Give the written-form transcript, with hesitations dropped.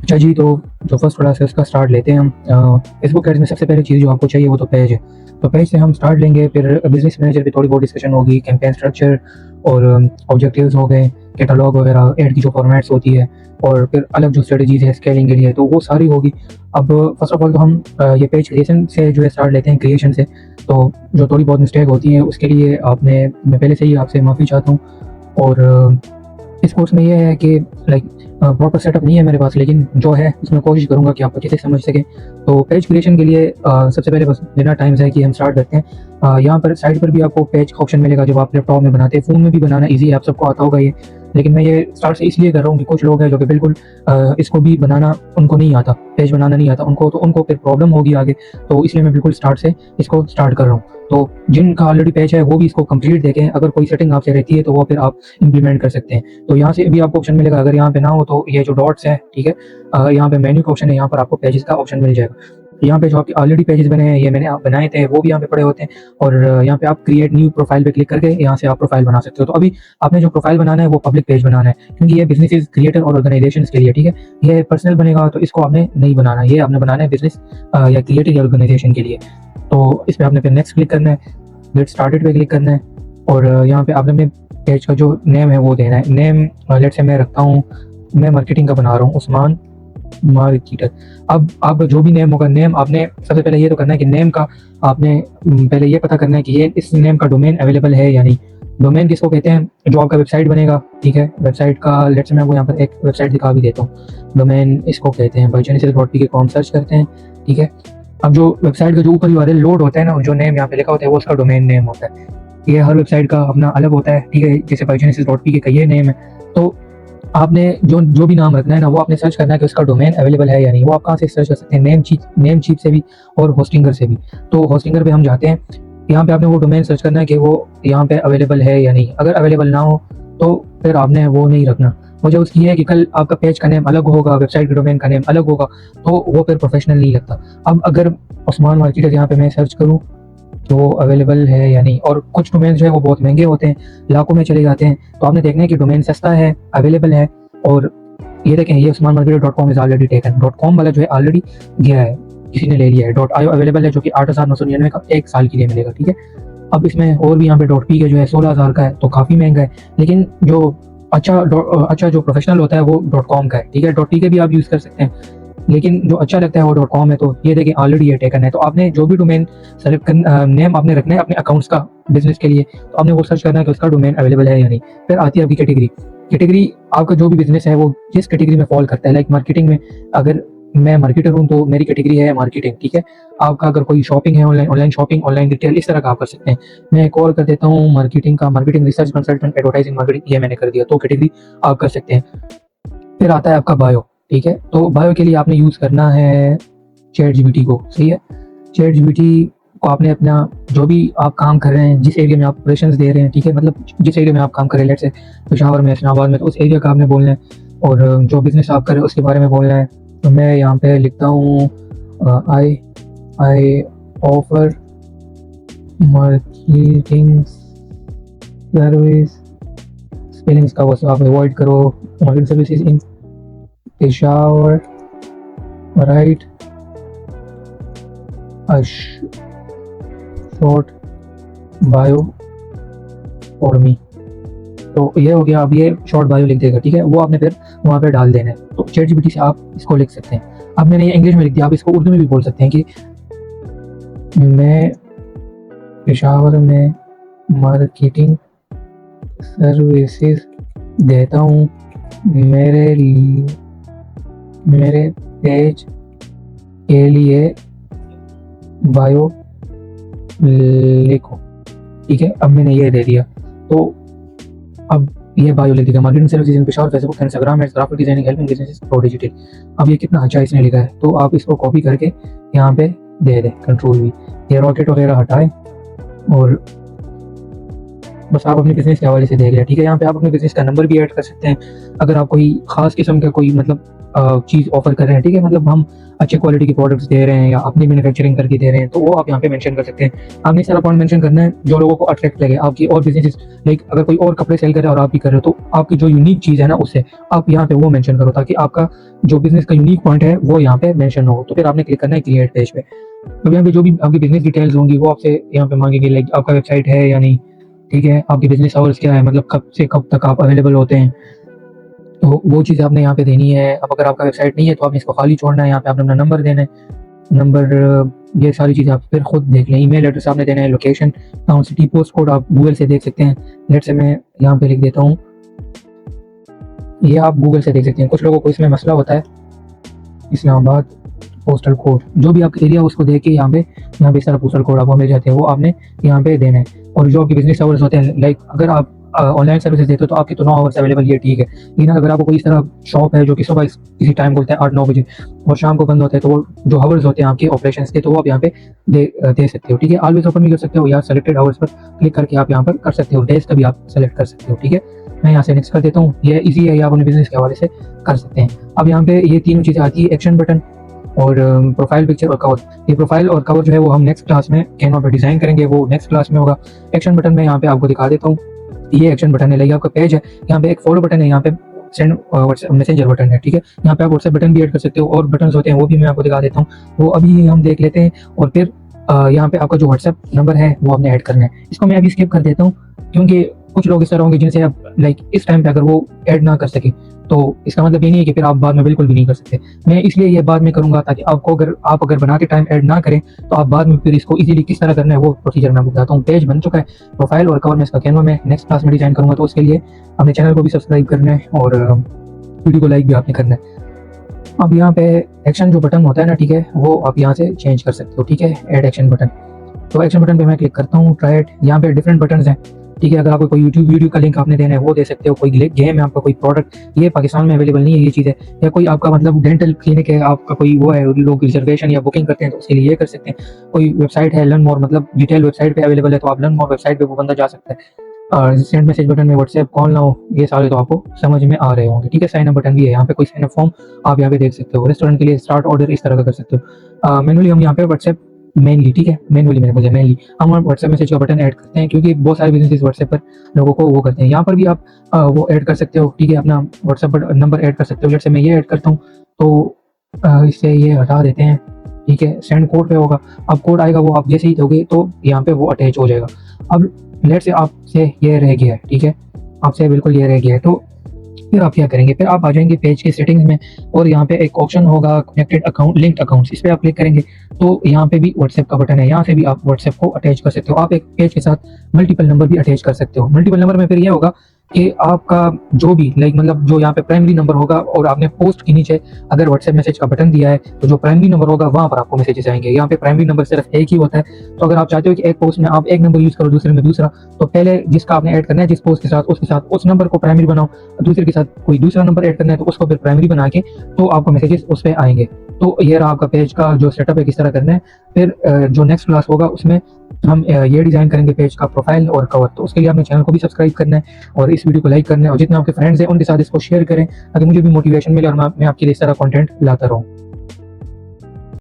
अच्छा जी, तो जो फर्स्ट क्लास है उसका स्टार्ट लेते हैं हम। फेसबुक एड्स में सबसे पहली चीज़ जो आपको चाहिए वो तो पेज है। तो पेज से हम स्टार्ट लेंगे, फिर बिजनेस मैनेजर पे थोड़ी बहुत डिस्कशन होगी, कैंपेन स्ट्रक्चर और ऑब्जेक्टिव्स हो गए, कैटलॉग वगैरह, एड की जो फॉर्मेट्स होती है, और फिर अलग जो स्ट्रेटजीज है स्केलिंग के लिए, तो वो सारी होगी। अब फर्स्ट ऑफ ऑल तो हम ये पेज क्रिएशन से जो है स्टार्ट लेते हैं, क्रिएशन से। तो जो थोड़ी बहुत मिस्टेक होती है उसके लिए मैं पहले से ही आपसे माफ़ी चाहता हूँ। और इस कोर्स में ये है कि लाइक प्रॉपर सेटअप नहीं है मेरे पास, लेकिन जो है उसमें कोशिश करूंगा कि आप अच्छे से समझ सकें। तो पेज क्रिएशन के लिए सबसे पहले बस बिना टाइम से कि हम स्टार्ट करते हैं। यहाँ पर साइड पर भी आपको पेज का ऑप्शन मिलेगा जब आप लैपटॉप में बनाते हैं। फ़ोन में भी बनाना ईजी है, आप सबको आता होगा ये। लेकिन मैं ये स्टार्ट से इसलिए कर रहा हूँ कि कुछ लोग हैं जो कि बिल्कुल इसको भी बनाना उनको नहीं आता, पेज बनाना नहीं आता उनको, तो उनको फिर प्रॉब्लम होगी आगे। तो इसलिए मैं बिल्कुल स्टार्ट से इसको स्टार्ट कर रहा हूँ। तो जिनका ऑलरेडी पेज है वो भी इसको कंप्लीट देखें, अगर कोई सेटिंग आपसे रहती है तो वो फिर आप इंप्लीमेंट कर सकते हैं। तो यहाँ से भी आपको ऑप्शन मिलेगा, अगर यहाँ पे ना हो तो ये जो डॉट्स है, ठीक है, यहाँ पे मेन्यू का ऑप्शन है, यहाँ पर आपको पेजेस का ऑप्शन मिल जाएगा। यहाँ पे जो आपके ऑलरेडी पेजेस बने हैं, ये मैंने आप बनाए थे, वो भी यहाँ पे पड़े होते हैं। और यहाँ पे आप क्रिएट न्यू प्रोफाइल पे क्लिक करके यहाँ से आप प्रोफाइल बना सकते हो। तो अभी आपने जो प्रोफाइल बनाना है वो पब्लिक पेज बनाना है, क्योंकि ये बिजनेस क्रिएटर और ऑर्गेनाइजेशन के लिए, ठीक है। ये पर्सनल बनेगा तो इसको आपने नहीं बनाना, ये आपने बनाना है बिजनेस या क्रिएटर या ऑर्गेनाइजेशन के लिए। तो इस पर आपने फिर नेक्स्ट क्लिक करना है, गेट स्टार्टेड पे क्लिक करना है, और यहाँ पे आपने अपने पेज का जो नेम है वो देना है। नेम लेट से मैं रखता हूँ, मैं मार्केटिंग का बना रहा हूँ, उस्मान मार्केटर। अब जो भी नेम होगा, नेम आपने सबसे पहले ये तो करना है कि नेम का आपने पहले ये पता करना है कि ये इस नेम का डोमेन अवेलेबल है या नहीं। डोमेन किसको कहते हैं? जो आपका वेबसाइट बनेगा, ठीक है। वेबसाइट का लेट्स से मैं आपको यहाँ पर एक वेबसाइट दिखा भी देता हूँ। डोमेन इसको कहते हैं, bygenesis.pk को हम सर्च करते हैं, ठीक है। अब जो वेबसाइट का जो ऊपर URL लोड होता है ना, जो नेम यहाँ पे लिखा होता है वो उसका डोमेन नेम होता है। ये हर वेबसाइट का अपना अलग होता है, ठीक है। जैसे bygenesis.pk का ये नेम है, तो आपने जो भी नाम रखना है ना, वो आपने सर्च करना है कि उसका डोमेन अवेलेबल है या नहीं। वो आप कहाँ से सर्च कर सकते हैं? नेम चीप से भी और होस्टिंगर से भी। तो होस्टिंगर पे हम जाते हैं, यहाँ पे आपने वो डोमेन सर्च करना है कि वो यहाँ पे अवेलेबल है या नहीं। अगर अवेलेबल ना हो तो फिर आपने वो नहीं रखना। वजह उसकी है कि कल आपका पेज का नेम अलग होगा, वेबसाइट के डोमेन का नेम अलग होगा, तो वो फिर प्रोफेशनल नहीं लगता। अब अगर उस्मान मार्केटर यहाँ पे मैं सर्च करूँ तो वो अवेलेबल है या नहीं, और कुछ डोमेन जो है वो बहुत महंगे होते हैं, लाखों में चले जाते हैं। तो आपने देखना है कि डोमेन सस्ता है, अवेलेबल है। और ये देखें, ये Usman marketer .com is already taken. .com वाला जो है ऑलरेडी गया है, किसी ने ले लिया है। .io अवेलेबल है, जो कि 8,999 का एक साल के लिए मिलेगा, ठीक है। अब इसमें और भी यहाँ पे .p जो है 16,000 का है, तो काफ़ी महंगा है। लेकिन जो अच्छा जो प्रोफेशनल होता है वो .com का है, ठीक है। .p भी आप यूज़ कर सकते हैं, लेकिन जो अच्छा लगता है वो .com है। तो ये देखें ऑलरेडी ये टेकन है। तो आपने जो भी डोमेन सेलेक्ट कर नेम आपने रखना है अपने अकाउंट्स का, बिजनेस के लिए, तो आपने वो सर्च करना है कि उसका डोमेन अवेलेबल है या नहीं। फिर आती है आपकी कैटेगरी। आपका जो भी बिजनेस है वो जिस कैटेगरी में फॉल करता है, लाइक मार्केटिंग में अगर मैं मार्केटर हूँ तो मेरी कैटेगरी है मार्केटिंग, ठीक है। आपका अगर कोई शॉपिंग है, ऑनलाइन शॉपिंग, ऑनलाइन रिटेल, इस तरह का आप कर सकते हैं। मैं एक और कर देता हूँ मार्केटिंग का, marketing research consultant, advertising marketing, ये मैंने कर दिया, तो कैटेगरी आप कर सकते हैं। फिर आता है आपका बायो, ठीक है। तो बायो के लिए आपने यूज़ करना है चैट जीपीटी को, सही है। चैट जीपीटी को आपने अपना जो भी आप काम कर रहे हैं, जिस एरिया में आप ऑपरेशंस दे रहे हैं, ठीक है, मतलब जिस एरिया में आप काम कर रहे हैं, लेट से पेशावर में, इस्लामाबाद में, तो उस एरिया का आपने बोलना है। और जो बिजनेस आप कर रहे हैं उसके बारे में बोलना है। तो मैं यहाँ पे लिखता हूँ I offer marketing service, spellings का वो सब आप अवॉइड करो। Marketing services in Peshawar, right a short bio for me। तो ये हो गया। अब ये शॉर्ट बायो लिख देगा, ठीक है। वो आपने फिर वहाँ पे डाल देना है। तो चैट जीपीटी से आप इसको लिख सकते हैं। अब मैंने ये इंग्लिश में लिख दिया, आप इसको उर्दू में भी बोल सकते हैं कि मैं पेशावर में मार्केटिंग सर्विसेज देता हूँ, मेरे पेज के लिए बायो लिखो, ठीक है। अब मैंने ये दे दिया, तो अब ये बायो लिख दिया, marketing services in Peshawar, Facebook, Instagram ads, graphic designing, helping businesses through digital. अब ये कितना अच्छा इसने लिखा है, तो आप इसको कॉपी करके यहाँ पे दे दें, कंट्रोल V। ये रॉकेट वगैरह हटाएं और बस आप अपने बिजनेस के हवाले से देख लें, ठीक है। यहाँ पे आप अपने बिजनेस का नंबर भी ऐड कर सकते हैं। अगर आप कोई खास किस्म का कोई मतलब चीज़ ऑफर कर रहे हैं, ठीक है, मतलब हम अच्छे क्वालिटी के प्रोडक्ट्स दे रहे हैं या अपनी मैन्युफैक्चरिंग करके दे रहे हैं, तो वो आप यहाँ पे मेंशन कर सकते हैं। आपने सारा पॉइंट मेंशन करना है जो लोगों को अट्रैक्ट लगे आपकी और बिजनेस, लाइक अगर कोई और कपड़े सेल कर रहा है और आप भी कर रहे हो तो आपकी जो यूनिक चीज़ है ना उससे आप यहाँ पे वो मेंशन करो, ताकि आपका जो बिजनेस का यूनिक पॉइंट है वो यहाँ पे मेंशन हो। तो फिर आपने क्लिक करना है क्रिएट पेज पे। तो यहाँ पे जो भी आपकी बिजनेस डिटेल्स होंगी वो आपसे यहाँ पे मांगेंगे, लाइक आपका वेबसाइट है या नहीं, ठीक है, आपकी बिजनेस आवर्स क्या है, मतलब कब से कब तक आप अवेलेबल होते हैं, तो वो चीज़ आपने यहाँ पे देनी है। अब अगर आपका वेबसाइट नहीं है तो आपने इसको खाली छोड़ना है, यहाँ पे आपने अपना नंबर देना है, नंबर, ये सारी चीज़ें आप फिर खुद देख लें। ईमेल एड्रेस आपने देना है, location, town, city, post code आप गूगल से देख सकते हैं। लेट से मैं यहाँ पे लिख देता हूँ, ये आप गूगल से देख सकते हैं। कुछ लोगों को इसमें मसला होता है, इस्लामाबाद पोस्टल कोड, जो भी आपका एरिया उसको देख के यहाँ पे सारा पोस्टल कोड आपको मिल जाते हैं, वो आपने यहाँ पे देना है। और जो आपके बिजनेस आवर्स होते हैं, लाइक अगर आप ऑनलाइन सर्विसेज देते हो तो आपकी तो 9 आवर्स अवेलेबल, ये ठीक है। लेकिन अगर आपको कोई इस तरह शॉप है जो कि सुबह किसी टाइम खोलते हैं 8-9 बजे और शाम को बंद होते हैं, तो वो जो आवर्स होते हैं आपके ऑपरेशन के, तो वो आप यहाँ पे दे सकते हो, ठीक है। ऑलवेज ओपन भी कर सकते हो या सेलेक्टेड आवर्स पर क्लिक करके आप यहाँ पर कर सकते हो, डेज का भी आप सेलेक्ट कर सकते हो, ठीक है। मैं यहाँ से नेक्स्ट कर देता हूँ, ये इजी है, ये आप अपने बिजनेस के हवाले से कर सकते हैं। अब यहाँ पे ये तीनों चीज़ें आती है, एक्शन बटन और प्रोफाइल पिक्चर और कवर। ये प्रोफाइल और कवर जो है वो हम नेक्स्ट क्लास में कैनवा पे डिजाइन करेंगे, वो नेक्स्ट क्लास में होगा। एक्शन बटन में यहाँ पे आपको दिखा देता हूँ, ये एक्शन बटन है, लाइक आपका पेज है, यहाँ पे एक फॉलो बटन है, यहाँ पे सेंड व्हाट्सएप मैसेंजर बटन है, ठीक है। यहाँ पे आप व्हाट्सएप बटन भी ऐड कर सकते हो और बटन होते हैं वो भी मैं आपको दिखा देता हूँ, वो अभी हम देख लेते हैं। और फिर यहाँ पे आपका जो व्हाट्सएप नंबर है वो आपने ऐड करना है। इसको मैं अभी स्किप कर देता हूँ क्योंकि कुछ लोग इस तरह होंगे जिनसे आप लाइक इस टाइम पे अगर वो ऐड ना कर सके तो इसका मतलब ये नहीं है कि फिर आप बाद में बिल्कुल भी नहीं कर सकते। मैं इसलिए ये बाद में करूंगा ताकि आपको अगर बनाते टाइम ऐड ना करें तो आप बाद में फिर इसको इजीली किस तरह करना है वो प्रोसीजर मैं आपको बताता हूँ। पेज बन चुका है, प्रोफाइल और कवर में इसका कैनवा में नेक्स्ट क्लास में डिजाइन करूंगा, तो उसके लिए अपने चैनल को भी सब्सक्राइब करना है और वीडियो को लाइक भी आपने करना है। अब यहाँ पे एक्शन जो बटन होता है ना, ठीक है, वो आप यहाँ से चेंज कर सकते हो, ठीक है, ऐड एक्शन बटन। तो एक्शन बटन पे मैं क्लिक करता हूँ, ट्राई इट। यहाँ पे डिफरेंट बटन हैं, ठीक है। अगर आपको कोई यूट्यूब वीडियो का लिंक आपने देना है वो दे सकते हो, कोई गेम है आपका, कोई प्रोडक्ट, ये पाकिस्तान में अवेलेबल नहीं है ये चीज़ है, या कोई आपका मतलब डेंटल क्लिनिक है, आपका कोई वो है, लोग रिजर्वेशन या बुकिंग करते हैं तो उसके लिए ये कर सकते हैं। कोई वेबसाइट है लर्न मोर, मतलब डिटेल वेबसाइट पे अवेलेबल है, तो आप लर्न मोर वेबसाइट पे वो बंदा जा सकता है। और सेंड मैसेज बटन में व्हाट्सएप, कॉल नाउ, ये सारे तो आपको समझ में आ रहे होंगे, ठीक है। साइन अप बटन भी है, यहाँ पे कोई साइन अप फॉर्म आप यहाँ पे देख सकते हो। रेस्टोरेंट के लिए स्टार्ट ऑर्डर इस तरह का कर सकते हो। मैनुअली हम यहाँ पे व्हाट्सएप मेनली, ठीक है, मैनुअली मैंने बोला मेनली हम व्हाट्सएप मैसेज का बटन ऐड करते हैं क्योंकि बहुत सारे बिजनेस व्हाट्सएप पर लोगों को वो करते हैं। यहाँ पर भी आप वो ऐड कर सकते हो, ठीक है, अपना व्हाट्सएप नंबर ऐड कर सकते हो। जैसे मैं ये ऐड करता हूँ तो इससे ये हटा देते हैं, ठीक है। सेंड कोड पे होगा, अब कोड आएगा वो आप जैसे ही दोगे तो यहाँ पे वो अटैच हो जाएगा। अब लेट से आपसे ये रह गया है, ठीक है, आपसे बिल्कुल ये रह गया है, तो फिर आप क्या करेंगे, फिर आप आ जाएंगे पेज के सेटिंग्स में और यहाँ पे एक ऑप्शन होगा कनेक्टेड अकाउंट, लिंक्ड अकाउंट्स, इस पे आप क्लिक करेंगे तो यहाँ पे भी व्हाट्सएप का बटन है, यहाँ से भी आप व्हाट्सएप को अटैच कर सकते हो। आप एक पेज के साथ मल्टीपल नंबर भी अटैच कर सकते हो। मल्टीपल नंबर में फिर ये होगा कि आपका जो भी लाइक मतलब जो यहाँ पे प्राइमरी नंबर होगा और आपने पोस्ट के नीचे अगर व्हाट्सएप मैसेज का बटन दिया है तो जो प्राइमरी नंबर होगा वहाँ पर आपको मैसेजेस आएंगे। यहाँ पे प्राइमरी नंबर सिर्फ एक ही होता है, तो अगर आप चाहते हो कि एक पोस्ट में आप एक नंबर यूज करो दूसरे में दूसरा, तो पहले जिसका आपने ऐड करना है जिस पोस्ट के साथ उसके साथ उस नंबर को प्राइमरी बनाओ, दूसरे के साथ कोई दूसरा नंबर ऐड करना है तो उसको फिर प्राइमरी बना के तो आपको मैसेजेस उस पर आएंगे। तो ये रहा आपका पेज का जो सेटअप है किस तरह करना है। फिर जो नेक्स्ट क्लास होगा उसमें हम ये डिजाइन करेंगे पेज का प्रोफाइल और कवर, तो उसके लिए आपने चैनल को भी सब्सक्राइब करना है और इस वीडियो को लाइक करना है और जितने आपके फ्रेंड्स हैं उनके साथ इसको शेयर करें ताकि मुझे भी मोटिवेशन मिले और मैं आपके लिए इस तरह कंटेंट लाता रहूं।